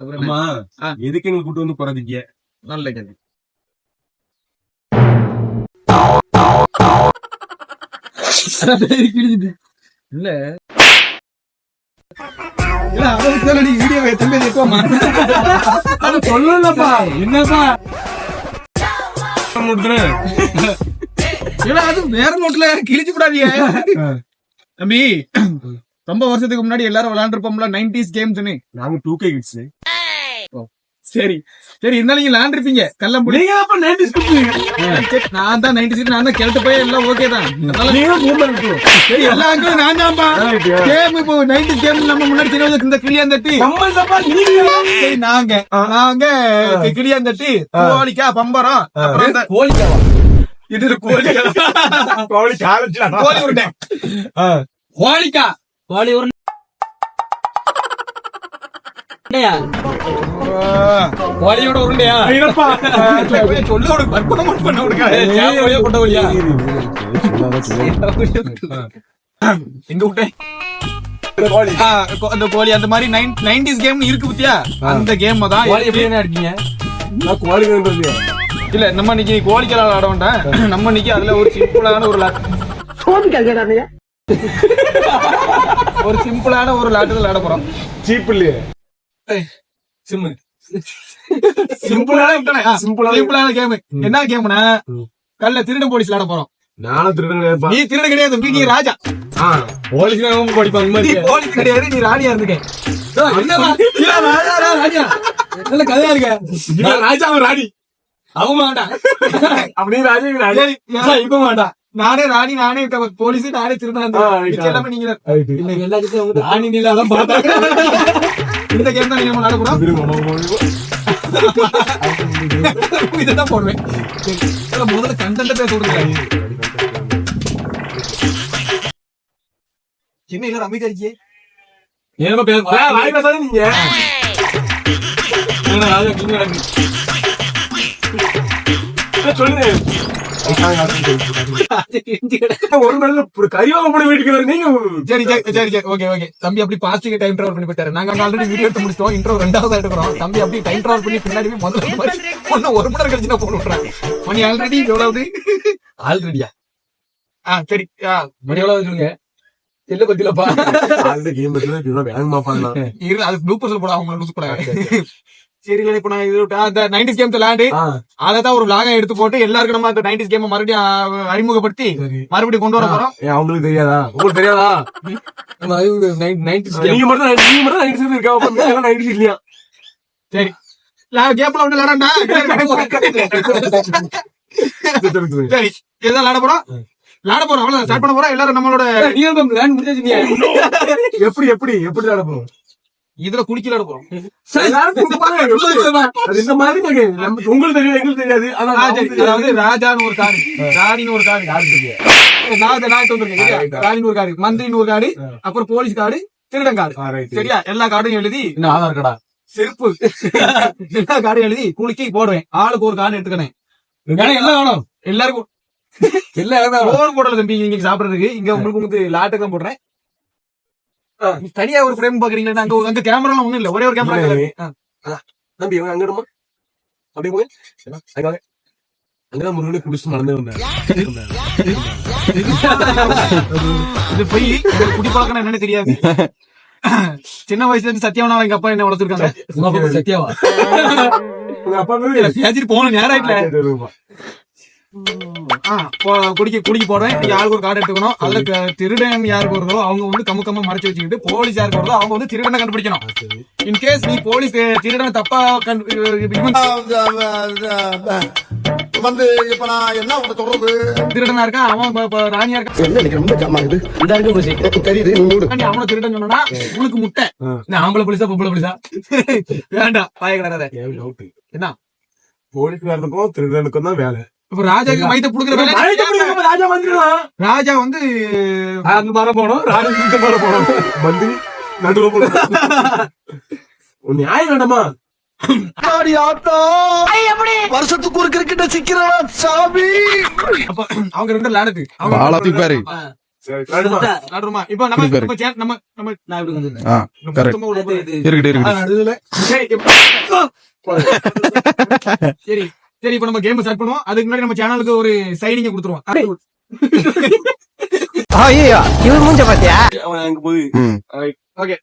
ஆமா, எதுக்கு எங்க கூட்டு வந்து போறதுக்கு? நல்ல கேள்வி. இல்ல சொல்லலப்பா, என்னப்பா அது வேற நோட்ல கிழிச்சு கூடாதீங்க தம்பி. ரொம்ப வருஷத்துக்கு முன்னாடி எல்லாரும் விளையாண்டுருப்போம்ல 90s கேம்ஸ்னு. நாங்க 2K கிட்ஸ். சரி சரி, இருந்தாலும் நீங்க விளையாண்டுருப்பீங்க. கல்லம்புடி நான் தான் 90s, நான் தான் கேட்டு போய் எல்லாம் ஓகே தான். சரி, எல்லா அங்கிலும் நான் தான்ப்பா. கேம் இப்போ 90s கேம் நம்ம முன்னாடி சின்ன வயசுல இந்த கிளியாந்தட்டி நாங்க கிளியாந்தட்டி கோழிக்கா பம்பரம் கோழிக்காவா? இது கோழி உருண்டை கோழிக்கா கோழி உருண்டையா? கோழியோட உருண்டையா? சொல்லு பண்ண விடுங்க. எங்க விட்டேன் அந்த கோழி. அந்த மாதிரி 90s கேம் இருக்கு பத்தியா, அந்த கேம் தான். இருக்கீங்க இல்ல நம்ம இன்னைக்கு கோழிக்கா ஆட வேண்டாம். நம்ம இன்னைக்கு அதுல ஒரு சிம்பிளான ஒரு சிம்பிளான ஒரு லாட்டுகள் ஆட போறோம். சீப் இல்லையே, சிம்பிளான கேம். என்ன கேம்னா, கல்ல திருடன் போலீஸ் ஆட போறோம். நானும் திருடன். நீ திருடன் கிடையாது, நீ ராஜா. போலீஸ் படிப்பாங்க. நீ போலீஸ் கிடையாது, நீ ராணியா இருந்துக்க. நல்ல கதையா இருக்க. ராஜா ராணி அவங்க வேண்டாம். அப்படியே ராஜா இப்ப வேண்டாம். நானே ராணி, நானே போலீஸ், நானே திருடன். எல்லாமே நீங்க ராணி நீலாதான் பார்த்தாங்க. இந்த கேம் தான் நீங்க ஆட போறோம். இதான் போடுவேன். முதல்ல கண்டென்ட் பேச விடுங்க. என்ன எல்லாரும் அமைதியா இருக்கீங்க? வாய் பேசாத நீங்க. சொல்லுங்க. ஒரு நாள் கரிவாங்க வீட்டுக்கு நீங்க. சரி சரி சரி, ஓகே ஓகே. தம்பி அப்படி பாஸ்டிக் டைம் டிராவல் பண்ணி போயிட்டாரு. நாங்க ஆல்ரெடி வீடியோ எடுத்து முடிச்சிட்டோம். இன்ட்ரோ 2வது எடுக்கிறோம். தம்பி அப்படி டைம் டிராவல் பண்ணி பின்னாடி முதல்ல ஒன்னும் 1 மணி நேரம் கழிச்சு நான் போன் விட்டுறேன். மணி ஆல்ரெடி எவ்வளவு? ஆல்ரெடியா? சரி, மணி எவ்வளவு சொல்லுங்க. செல்ல பத்திலப்பா வேகமா பாக்கலாம். அது ப்ளூப்பர்ஸ்ல போட அவங்க லூஸ் போட. சரி, இப்ப நான் இது அந்த 90s கேம்ஸ் விளையாண்டு அதான் ஒரு லாகா எடுத்து போட்டு எல்லாருக்கும் நம்ம அந்த 90s கேம் மறுபடியும் அறிமுகப்படுத்தி மறுபடியும் கொண்டு வர போறோம். அவங்களுக்கு தெரியாதா? உங்களுக்கு தெரியாதா? நீங்க மட்டும் 90s இருக்கா? 90s இல்லையா? சரி, கேம்ல ஒண்ணு விளையாடா. சரி, இதுதான் விளையாட போறோம். அவ்வளவு ஸ்டார்ட் பண்ண போறோம். எல்லாரும் நம்மளோட எப்படி எப்படி எப்படி விளையாட போறோம்? இதுல குளிக்கல விளையாட போறோம். இந்த மாதிரி உங்களுக்கு தெரியாது, எங்களுக்கு தெரியாது. அதாவது ராஜான்னு ஒரு காடு, ராணின்னு ஒரு காடு, ராணின்னு ஒரு காடு, மந்திரின்னு ஒரு காடு, அப்புறம் போலீஸ் காடு, திருடன் காடு. சரியா? எல்லா கார்டும் எழுதி ஆதார் கார்டா செருப்பு எல்லா கார்டும் எழுதி குளிக்க போடுவேன். ஆளுக்கு ஒரு கார்டு எடுத்துக்கணேன். எல்லாம் வேணும். எல்லாருக்கும் போர் போடல தம்பி. நீங்க சாப்பிடறதுக்கு இங்க உங்களுக்கு லாட்டகம் போடுறேன். தனியா ஒரு ஃப்ரேம் பாக்குறீங்களா? அங்க கேமரா எல்லாம் ஒண்ணும் இல்ல, ஒரே ஒரு கேமரா. தம்பி அங்கிடுமா? அப்படி போய் அங்கதான் முருகனை குடிச்சு நடந்து வந்தேன். இது போய் குடி பழக்கம் என்னன்னு தெரியாது. சின்ன வயசுல இருந்து சத்யாவனா எங்க அப்பா என்ன வளர்த்துருக்காங்க. சத்யாவா? உங்க அப்பா பேசிட்டு போன நேரம் ஆயிட்டுல. குடிக்க போடுறேன். யாருக்கு ஒரு கார்டு எடுத்துக்கணும். அதுல திருடன் யாருக்கு வருதோ அவங்க கம்ம மறைச்சு வச்சுக்கிட்டு, போலீஸ் யாருக்கு வருதோ அவங்க திருடனை கண்டுபிடிக்கணும். இன்கேஸ் நீ போலீஸ் திருடனை தப்பா திருடனா இருக்கா, அவன் ராணியா இருக்கா, அவனை திருடன் சொன்னா உனக்கு முட்டை. ஆம்பளை போலீஸா பொம்பளை போலீஸா? வேண்டாம், பாய கிடக்காத. என்ன போலீஸ்காரனுக்கும் திருடனுக்கும் தான் வேலை. இப்ப ராஜாக்கு வயிற்று புடுக்கிற ராஜா வந்துடலாம். ராஜா வந்து அந்த மரம் போனோம், ராஜா இந்த மரம் போனோம், மந்திரி நடுவில் போனோம். நியாயம் வேண்டாமா? வருஷத்துக்கு ஒரு கிரிக்கெட்ட சிக்கிறா சாமி. அப்ப அவங்க ரெண்டு விளையாடுது. சரி, நடுமா. நடுமா. இப்போ நம்ம இப்படி நம்ம channel- நம்ம நம்ம நான் இப்படி வந்து ஆ, நம்ம correct. சும்மா உள்ள போறோம். இருக்கட்டும் இருக்கட்டும் நடுவுல சரி சரி சரி இப்போ நம்ம கேம் ஸ்டார்ட் பண்ணுவோம். அதுக்கு முன்னாடி நம்ம சேனலுக்கு ஒரு சைனிங்க கொடுத்துருவோம். ஐயோ இவன் மூஞ்ச பாத்தியா அவன் அங்க போய் ம் ஓகே